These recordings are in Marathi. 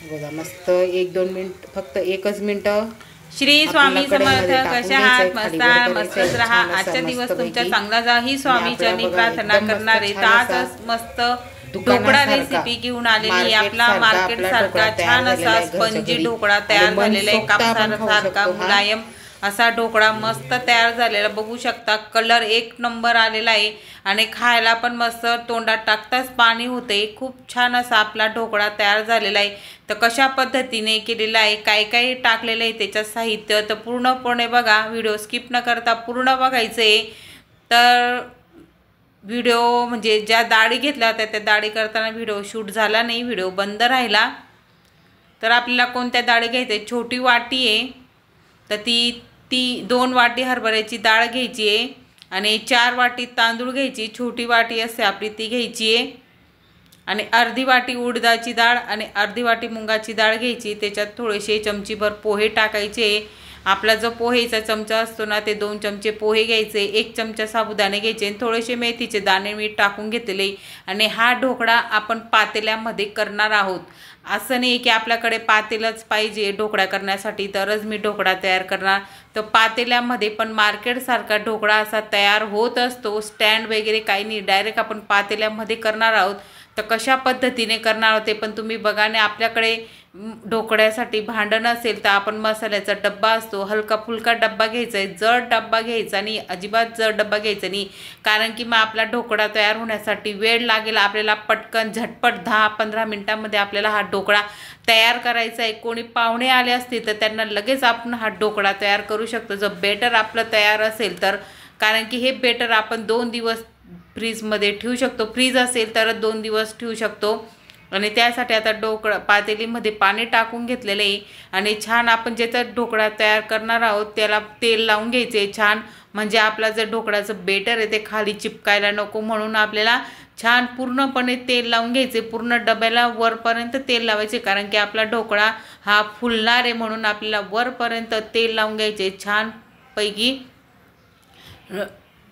बघा मस्त 1-2 मिनिट, फक्त 1च मिनिट। श्री स्वामी समर्थ। कशा आहात? मस्तच राहा। आजचा दिवस तुमचा चांगला जा ही स्वामी चरणी प्रार्थना करणारे। आजच मस्त ढोकळा रेसिपी घेऊन आलेली। आपला मार्केट सारखा छान असा स्पंजी ढोकळा तयार झालेला आहे। कापसासारखा मुलायम असा ढोकळा मस्त तयार झालेला बघू शकता। कलर एक नंबर आलेला आहे आणि खायला पण मस्त, तोंडात टाकताच पाणी होते। खूप छान असा आपला ढोकळा तयार झालेला आहे। तर कशा पद्धतीने केलेला आहे, काय काय टाकलेलं आहे त्याच्यात साहित्य, तर पूर्णपणे बघा। व्हिडिओ स्किप न करता पूर्ण बघायचं आहे। तर व्हिडिओ म्हणजे ज्या डाळी घेतल्या होत्या त्या डाळी करताना व्हिडिओ शूट झाला नाही, व्हिडिओ बंद राहिला। तर आपल्याला कोणत्या डाळी घ्यायचे, छोटी वाटी आहे तर ती 2 वाटी हरभऱ्याची डाळ घ्यायची आहे आणि 4 वाटी तांदूळ घ्यायची। छोटी वाटी असते आपली ती घ्यायची आहे आणि अर्धी वाटी उडदाची डाळ आणि अर्धी वाटी मुगाची डाळ घ्यायची। त्याच्यात थोडेसे चमचीभर पोहे टाकायचे। आपला जो पोहेचा चमचा असतो ना ते 2 चमचे पोहे घ्यायचे, 1 चमचा साबुदाणे घ्यायचे आणि थोडेसे मेथीचे दाणे मीठ टाकून घेतलेले। आणि हा ढोकळा आपण पातेल्यामध्ये करणार आहोत। असं नाही की आपल्याकडे पातेलच पाहिजे ढोकळा करण्यासाठी तरच मी ढोकळा तयार करणार, तर पातेल्यामध्ये पण मार्केटसारखा ढोकळा असा तयार होत असतो। स्टँड वगैरे काही नाही, डायरेक्ट आपण पातेल्यामध्ये करणार आहोत। तर कशा पद्धतीने करणार आहोत ते पण तुम्ही बघा। आणि आपल्याकडे ढोकळ्यासाठी भांडं नसेल तर आपण मसाल्याचा डब्बा असतो, हलका फुलका डब्बा घ्यायचा आहे। जड डब्बा घ्यायचा नाही, अजिबात जड डब्बा घ्यायचा नाही, कारण की मग आपला ढोकळा तयार होण्यासाठी वेळ लागेल आपल्याला। पटकन झटपट 10-15 मिनिटांमध्ये आपल्याला हा ढोकळा तयार करायचा आहे। कोणी पाहुणे आले असतील तर त्यांना लगेच आपण हा ढोकळा तयार करू शकतो जर बेटर आपलं तयार असेल तर, कारण की हे बेटर आपण 2 दिवस फ्रीजमध्ये ठेवू शकतो। फ्रीज असेल तर 2 दिवस ठेवू शकतो। आणि त्यासाठी आता ढोकळा पातेलीमध्ये पाणी टाकून घेतलेले आहे आणि छान आपण ज्याचा ढोकळा तयार करणार आहोत त्याला तेल लावून घ्यायचे छान, म्हणजे आपला जर ढोकळाचं बेटर आहे ते खाली चिपकायला नको म्हणून आपल्याला छान पूर्णपणे तेल लावून घ्यायचे। पूर्ण डब्याला वरपर्यंत तेल लावायचे, कारण की आपला ढोकळा हा फुलणार आहे म्हणून आपल्याला वरपर्यंत तेल लावून घ्यायचे छान पैकी।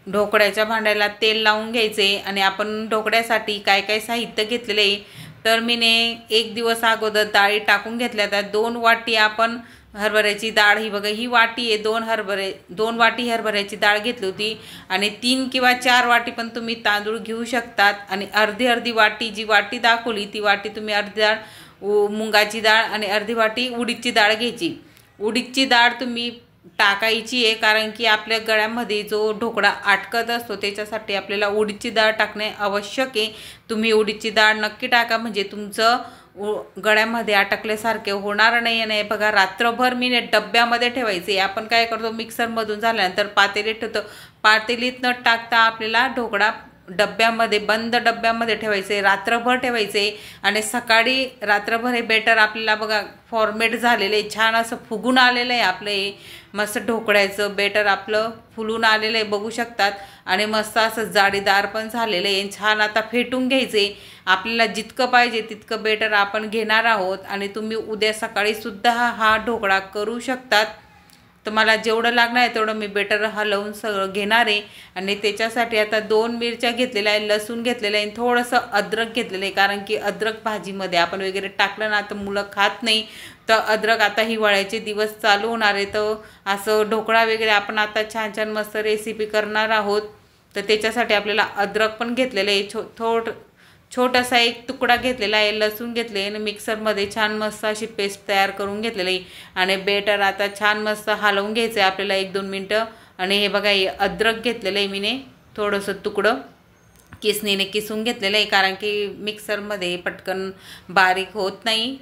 ढोकळ्याच्या भांड्याला तेल लावून घ्यायचे आणि आपण ढोकळ्यासाठी काय काय साहित्य घेतलेले आहे तर मीने 1 दिवस अगोदर डाळी टाकून घेतल्या। त्या 2 वाटी आपण हरभऱ्याची डाळ, ही बघा ही वाटी आहे, 2 वाटी हरभऱ्याची डाळ घेतली होती आणि 3 किंवा 4 वाटी पण तुम्ही तांदूळ घेऊ शकतात। आणि अर्धी वाटी, जी वाटी दाखवली ती वाटी तुम्ही अर्धी डाळ मुगाची डाळ आणि अर्धी वाटी उडीदची डाळ घ्यायची। उडीदची डाळ तुम्ही टाकायची आहे कारण की आपल्या गळ्यामध्ये जो ढोकळा अटकत असतो त्याच्यासाठी आपल्याला उडीदची डाळ टाकणे आवश्यक आहे। तुम्ही उडीदची डाळ नक्की टाका, म्हणजे तुमचं गळ्यामध्ये अटकल्यासारखे होणार नाही। आणि बघा रात्रभर मी डब्यामध्ये ठेवायचे। आपण काय करतो मिक्सरमधून झाल्यानंतर पातेलीत ठेवतो, पातेलीत न टाकता आपल्याला ढोकळा डब्यामध्ये, बंद डब्यामध्ये ठेवायचे, रात्रभर ठेवायचे आणि सकाळी रात्रभर हे बेटर आपल्याला बघा फॉर्मेट झालेले छान असं फुगून आलेलं आहे। आपलं हे मस्त ढोकळ्याचं बेटर आपलं फुलून आलेलं आहे बघू शकतात आणि मस्त असं जाडीदार पण झालेलं आहे छान। आता फेटून घ्यायचे, आपल्याला जितकं पाहिजे तितकं बेटर आपण घेणार आहोत आणि तुम्ही उद्या सकाळी सुद्धा हा ढोकळा करू शकतात। तर मला जेवढं लागणार आहे तेवढं मी बेटर हलवून सगळं घेणार आहे। आणि त्याच्यासाठी आता 2 मिरच्या घेतलेल्या आहे, लसूण घेतलेलं आहे, थोडंसं अद्रक घेतलेलं आहे, कारण की अद्रक भाजीमध्ये आपण वगैरे टाकलं ना तर मुलं खात नाही। तर अद्रक आता हिवाळ्याचे दिवस चालू होणार आहे, तर असं ढोकळा वगैरे आपण आता छान छान मस्त रेसिपी करणार आहोत। तर त्याच्यासाठी आपल्याला अद्रक पण घेतलेलं आहे, छोटासा 1 तुकडा घेतलेला आहे, लसूण घेतले आणि मिक्सरमध्ये छान मस्त अशी पेस्ट तयार करून घेतलेली आहे। आणि बेटर आता छान मस्त हलवून घ्यायचं आहे आपल्याला 1-2 मिनटं। आणि हे बघा हे अद्रक घेतलेलं आहे मीने, थोडंसं तुकडं किसणीने किसून घेतलेलं आहे, कारण की मिक्सरमध्ये पटकन बारीक होत नाही।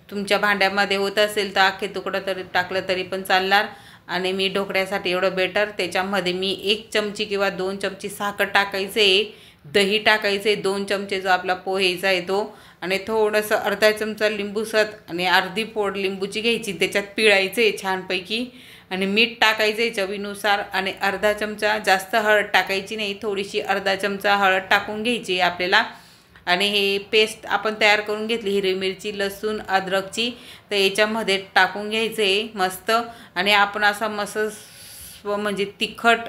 तुमच्या भांड्यामध्ये होत असेल तर अख्खे तुकडं तरी टाकलं तरी पण चालणार। आणि मी ढोकळ्यासाठी एवढं बेटर, त्याच्यामध्ये मी 1 चमची किंवा 2 चमची साखर टाकायचे, दही टाकायचे 2 चमचे जो आपला पोहेचा आहे तो, आणि थोडंसं अर्धा चमचा लिंबूसत आणि अर्धी फोड लिंबूची घ्यायची त्याच्यात पिळायचे छानपैकी आणि मीठ टाकायचे चवीनुसार आणि अर्धा चमचा, जास्त हळद टाकायची नाही, थोडीशी अर्धा चमचा हळद टाकून घ्यायची आपल्याला। आणि हे पेस्ट आपण तयार करून घेतली हिरवी मिरची, लसूण, अद्रकची, तर याच्यामध्ये टाकून घ्यायचे मस्त। आणि आपण असा मस्त म्हणजे तिखट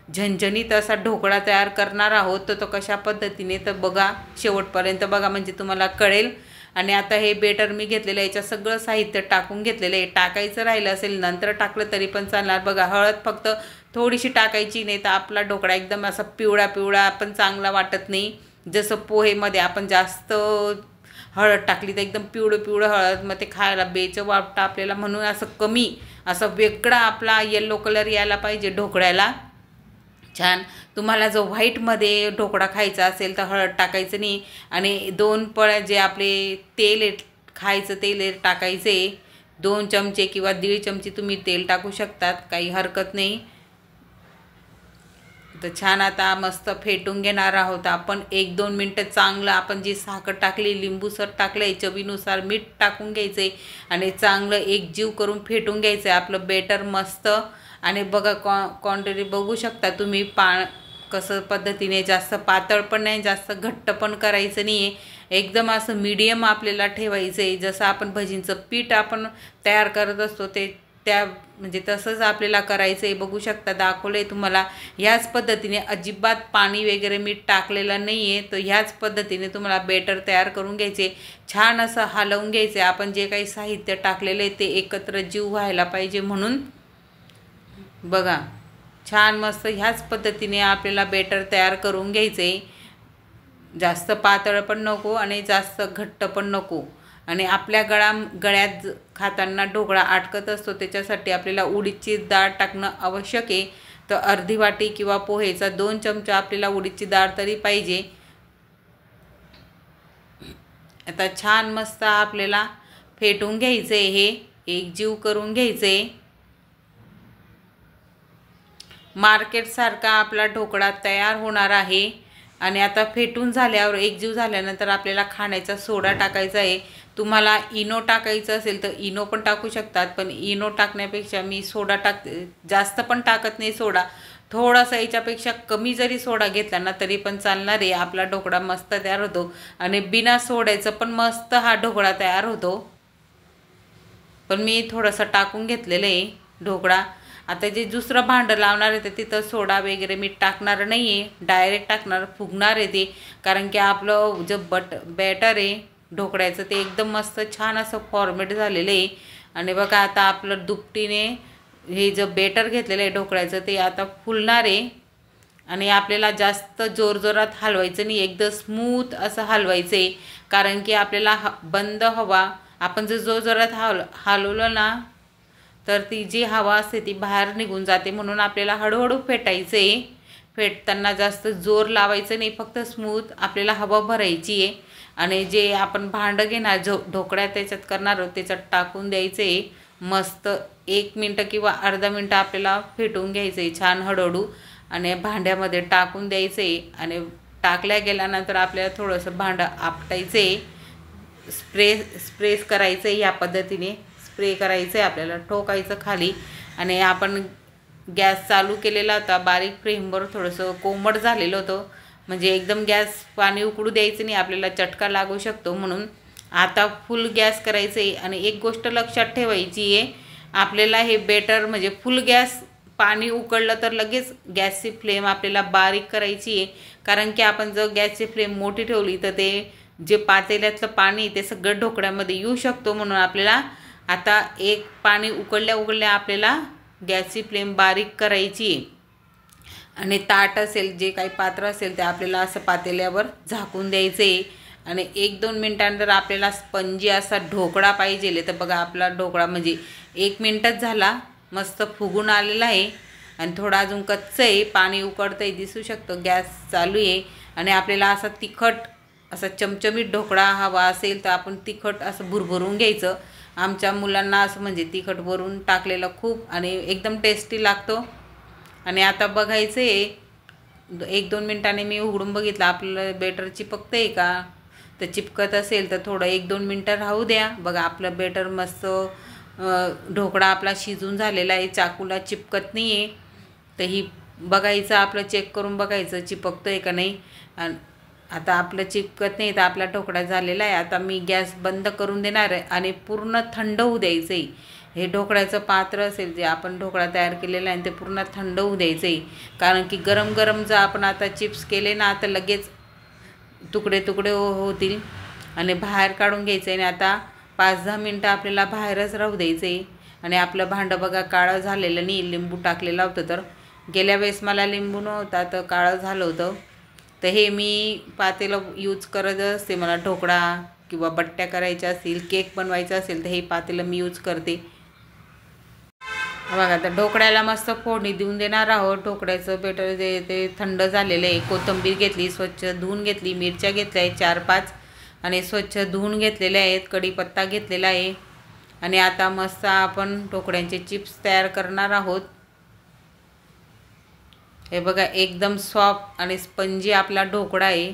झणझणीत असा ढोकळा तयार करणार आहोत। तर तो कशा पद्धतीने तर बघा शेवटपर्यंत बघा, म्हणजे तुम्हाला कळेल। आणि आता हे बेटर मी घेतलेलं आहे, याच्यात सगळं साहित्य टाकून घेतलेलं आहे. टाकायचं राहिलं असेल नंतर टाकलं तरी पण चालणार. बघा हळद फक्त थोडीशी टाकायची, नाही तर आपला ढोकळा एकदम असा पिवळा पिवळा पण चांगला वाटत नाही. जसं पोहेमध्ये आपण जास्त हळद टाकली तर एकदम पिवळं पिवळं हळद, मग ते खायला बेचं वाटतं आपल्याला. म्हणून असं कमी, असं वेगळा आपला येल्लो कलर यायला पाहिजे ढोकळ्याला छान. तुम्हाला जो व्हाईटमध्ये ढोकळा खायचा असेल तर हळद टाकायचं नाही. आणि 2 पळ्या जे आपले तेल आहे, खायचं तेल आहे टाकायचे, 2 चमचे किंवा 1.5 चमचे तुम्ही तेल टाकू शकतात, काही हरकत नाही. तर छान आता मस्त फेटून घेणार आहोत आपण 1-2 मिनटं चांगलं. आपण जी साखर टाकली, लिंबू सर टाकलं आहे, चवीनुसार मीठ टाकून घ्यायचं आहे आणि चांगलं एकजीव करून फेटून घ्यायचं आहे आपलं बेटर मस्त. आणि बघा क्वांटिटी बघू शकता तुम्ही, कसं पद्धतीने, जास्त पातळ पण नाही जास्त घट्ट पण करायचं नाही आहे, एकदम असं मीडियम आपल्याला ठेवायचं आहे. जसं आपण भजींचं पीठ आपण तयार करत असतो त्या म्हणजे तसंच आपल्याला करायचं आहे. बघू शकता दाखवलं आहे तुम्हाला. ह्याच पद्धतीने अजिबात पाणी वगैरे मीठ टाकलेलं नाही आहे. तर ह्याच पद्धतीने तुम्हाला बेटर तयार करून घ्यायचे, छान असं हलवून घ्यायचे. आपण जे काही साहित्य टाकलेलं आहे ते एकत्र जीव व्हायला पाहिजे म्हणून. बघा छान मस्त ह्याच पद्धतीने आपल्याला बेटर तयार करून घ्यायचे. जास्त पातळ पण नको आणि जास्त घट्ट पण नको. आणि आपल्या गळ्यात खाताना ढोकळा अटकत असतो, त्याच्यासाठी आपल्याला उडीदची डाळ टाकणं आवश्यक आहे. तर अर्धी वाटी किंवा पोहेचा 2 चमचा आपल्याला उडीदची डाळ तरी पाहिजे. आता छान मस्त आपल्याला फेटून घ्यायचं आहे, हे एकजीव करून घ्यायचं आहे. मार्केटसारखा आपला ढोकळा तयार होणार आहे. आणि आता फेटून झाल्यावर एकजीव झाल्यानंतर आपल्याला खाण्याचा सोडा टाकायचा आहे. तुम्हाला इनो टाकायचं असेल तर इनो पण टाकू शकतात, पण इनो टाकण्यापेक्षा मी सोडा टाकते. जास्त पण टाकत नाही सोडा, थोडासा याच्यापेक्षा कमी जरी सोडा घेतला ना तरी पण चालणार आहे. आपला ढोकळा मस्त तयार होतो आणि बिना सोड्याचं पण मस्त हा ढोकळा तयार होतो. पण मी थोडंसं टाकून घेतलेलं आहे ढोकळा. आता जे दुसरं भांडं लावणार आहे तर तिथं सोडा वगैरे मी टाकणार नाही आहे, डायरेक्ट टाकणार, फुगणार आहे ते. कारण की आपलं जे बॅटर आहे ढोकळ्याचं ते एकदम मस्त छान असं फॉर्मेट झालेलं आहे. आणि बघा आता आपलं दुपटीने हे जे बेटर घेतलेलं आहे ढोकळ्याचं ते आता फुलणार आहे. आणि आपल्याला जास्त जोरजोरात हलवायचं नाही, एकदम स्मूथ असं हलवायचं आहे. कारण की आपल्याला बंद हवा, आपण जर जोरजोरात हलवलं ना तर ती जी हवा असते ती बाहेर निघून जाते. म्हणून आपल्याला हळूहळू फेटायचं आहे. फेटताना जास्त जोर लावायचं नाही, फक्त स्मूथ आपल्याला हवा भरायची आहे. आणि जे आपण भांडं घेणार ढोकळ्या त्याच्यात करणार आहोत त्याच्यात टाकून द्यायचं आहे. मस्त 1 मिनटं किंवा अर्धा मिनटं आपल्याला फेटून घ्यायचं आहे छान हळूहळू. आणि भांड्यामध्ये टाकून द्यायचं आहे. आणि टाकल्या गेल्यानंतर आपल्याला थोडंसं भांडं आपटायचं आहे, स्प्रेस करायचं आहे. या पद्धतीने स्प्रे करायचं आहे आपल्याला, ठोकायचं खाली. आणि आपण गॅस चालू केलेला होता बारीक फ्लेमवर, थोडंसं कोमट झालेलं होतं, म्हणजे एकदम गॅस पाणी उकळू द्यायचं नाही, आपल्याला चटका लागू शकतो. म्हणून आता फुल गॅस करायचं आहे. आणि एक गोष्ट लक्षात ठेवायची आहे, आपल्याला हे बेटर म्हणजे फुल गॅस, पाणी उकळलं तर लगेच गॅसची फ्लेम आपल्याला बारीक करायची आहे. कारण की आपण जर गॅसची फ्लेम मोठी ठेवली तर ते जे पातेल्यातलं पाणी ते सगळं ढोकळ्यामध्ये येऊ शकतो. म्हणून आपल्याला आता एक पाणी उकळल्या आपल्याला गॅसची फ्लेम बारीक करायची आहे. आणि ताट असेल, जे काही पात्र असेल ते आपल्याला असं पातेल्यावर झाकून द्यायचं आहे. आणि 1-2 मिनटांनंतर आपल्याला स्पंजी असा ढोकळा पाहिजे. तर बघा आपला ढोकळा म्हणजे 1 मिनटच झाला, मस्त फुगून आलेला आहे. आणि थोडा अजून कच्चं आहे, पाणी उकळतं आहे, दिसू शकतं, गॅस चालू आहे. आणि आपल्याला असा तिखट, असा चमचमीत ढोकळा हवा असेल तर आपण तिखट असं भुरभरून घ्यायचं. आमच्या मुलांना असं म्हणजे तिखट वरून टाकलेलं खूप आणि एकदम टेस्टी लागतो. आणि आता बघायचं आहे 1-2 मिनटाने मी उघडून बघितलं, आपलं बेटर चिपकतं आहे का, तर चिपकत असेल तर थोडं 1-2 मिनटं राहू द्या. बघा आपलं बेटर मस्त ढोकळा आपला शिजून झालेला आहे, चाकूला चिपकत नाही आहे. तर ही बघायचं, आपलं चेक करून बघायचं चिपकतं आहे का नाही. आणि आता आपलं चिपकत नाही तर आपला ढोकळा झालेला आहे. आता मी गॅस बंद करून देणार आहे आणि पूर्ण थंड होऊ द्यायचं आहे. हे ढोकळ्याचं पात्र असेल जे आपण ढोकळा तयार केलेला आहे ते पूर्ण थंड होऊ द्यायचं आहे. कारण की गरम गरम जर आपण आता चिप्स केले ना तर लगेच तुकडे तुकडे होतील. आणि बाहेर काढून घ्यायचं आहे. आणि आता 5-10 मिनटं आपल्याला बाहेरच राहू द्यायचं आहे. आणि आपलं भांडं बघा काळं झालेलं नाही, लिंबू टाकलेलं होतं. तर गेल्या वेळेस मला लिंबू नव्हता तर काळं झालं होतं. तर हे मी पातेलं यूज करत असते. मला ढोकळा किंवा बट्ट्या करायच्या असतील, केक बनवायचा असेल तर हे पातेलं मी यूज करते. बघा आता ढोकळ्याला मस्त फोडणी देऊन देणार आहोत. ढोकळ्याचं बेटर जे ते थंड झालेलं आहे. कोथिंबीर घेतली, स्वच्छ धुवून घेतली, मिरच्या घेतल्या आहेत 4-5 आणि स्वच्छ धुवून घेतलेल्या आहेत. कढीपत्ता घेतलेला आहे. आणि आता मस्त आपण ढोकळ्यांचे चिप्स तयार करणार आहोत. हे बघा एकदम सॉफ्ट आणि स्पंजी आपला ढोकळा आहे.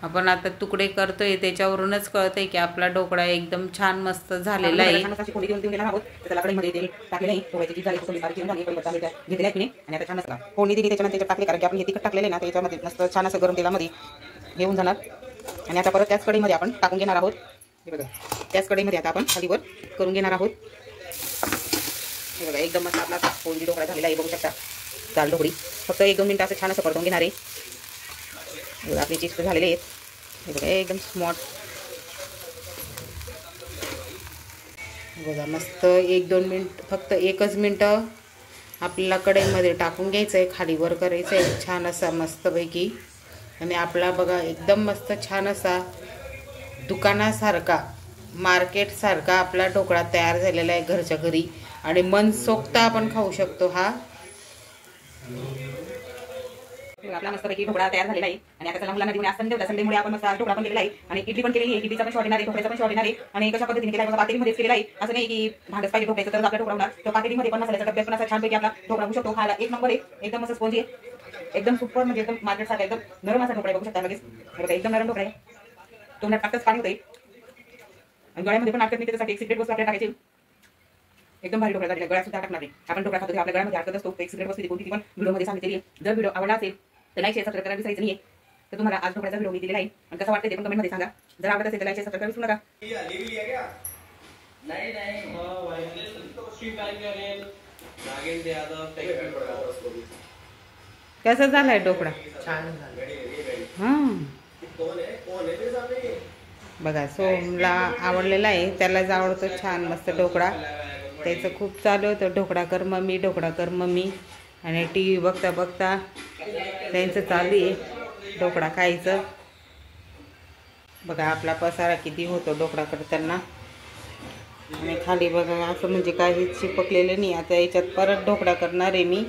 आपण आता तुकडे करतोय त्याच्यावरूनच कळतंय की आपला ढोकळा एकदम छान मस्त झालेला आहे. फोडणी देऊन देणार आहोत. त्याला कढईमध्ये तेल टाकलेलं आहे. ढोकळ्याची चिप्स झाली, कोथिंबीर बारीक चिरून झाली, कढीपत्ता मिरच्या घेतलेल्या आहेत मी. आणि आता छान मस्त फोडणी दिली, त्याच्यानंतर त्याच्यात टाकले, कारण की आपण हे तिखट टाकलेलं आहे ना, त्याच्यामध्ये मस्त छान असं गरम तेलामध्ये घेऊन जाणार. आणि आता परत त्याच कढईमध्ये आपण टाकून घेणार आहोत. हे बघा त्याच कढईमध्ये आता आपण खालीवर करून घेणार आहोत. हे बघा एकदम मस्त आपला फोडणी ढोकळा झालेला आहे. बघू शकता दाल ढोकळी. फक्त 1-2 मिनिटं असं छान असं परतवून घेणार आहे. आपले चिप्स झालेले आहेत. हे बघा एकदम स्मॉट. बघा मस्त 1-2 मिनिट, फक्त 1च मिनटं आपल्याला कढईमध्ये टाकून घ्यायचं आहे, खाली वर करायचं आहे छान असा मस्तपैकी. आणि आपला बघा एकदम मस्त छान असा दुकानासारखा, मार्केटसारखा आपला ढोकळा तयार झालेला आहे घरच्या घरी. आणि मनसोक्त आपण खाऊ शकतो हा. आपला मस्तपैकी ढोकळा तयार झालेला आहे. आणि आता मुलांना देऊन आज संडे होता, संडेमुळे आपण मस्त ढोकळा पण केलेला आहे. आणि इडली पण केलेली आहे. इडलीचा पण शॉट येणार आहे, ढोकळ्याचा पण शॉट येणार आहे. आणि कशा पद्धतीने केला आहे पातेलीमध्येच केलेला आहे. असं नाही की भांडच पाहिजे ढोकळ्याचं तर आपला ढोकळा होणार. तर पातेलीमध्ये पण मसाल्याचा डब्यात पण असा छानपैकी आपला ढोकळा होऊ शकतो. खायला एक नंबर आहे, एकदम मस्त स्पॉन्जी आहे, एकदम सुपर, म्हणजे एकदम मार्केटसारखा एकदम नरम असा ढोकळा बघू शकता. लगेच बघा एकदम नरम ढोकळा आहे. तोंडात टाकताच पाणी होतंय आणि गळ्यामध्ये पण अडकत नाही. त्याच्यासाठी एक सिक्रेट वस्तू आपल्याला टाकायची. एकदम भारी ढोकळा झालेला, गळ्यात सुद्धा टाकणार नाही. आपण ढोकळा खातो आपल्या गळ्यामध्ये अडकत असतो. एक सिक्रेट वस्तू कोणती पण व्हिडिओमध्ये सांगितलेली आहे. जर व्हिडिओ आवडला असेल तर लाईक शेअर सबस्क्राईब करायला विसरायचं नाही. तर तुम्हाला आज ढोकळ्याचा व्हिडिओ मी दिलेला आहे आणि कसं वाटतं ते पण कमेंटमध्ये सांगा. जर आवडत असेल तर लाईक शेअर सबस्क्राईब विसरू नका. कसा झालाय ढोकळा? छान झालं. बघा सोमला आवडलेला आहे, त्यालाच आवडतो छान मस्त ढोकळा. त्याचं खूप चालू होतं ढोकळा कर मम्मी, ढोकळा कर मम्मी. आणि TV बघता बघता त्यांचं चालू आहे ढोकळा खायचं. बघा आपला पसारा किती होतो ढोकळा करताना. आणि खाली बघा असं म्हणजे काही चिपकलेलं नाही. आता याच्यात परत ढोकळा करणार आहे मी.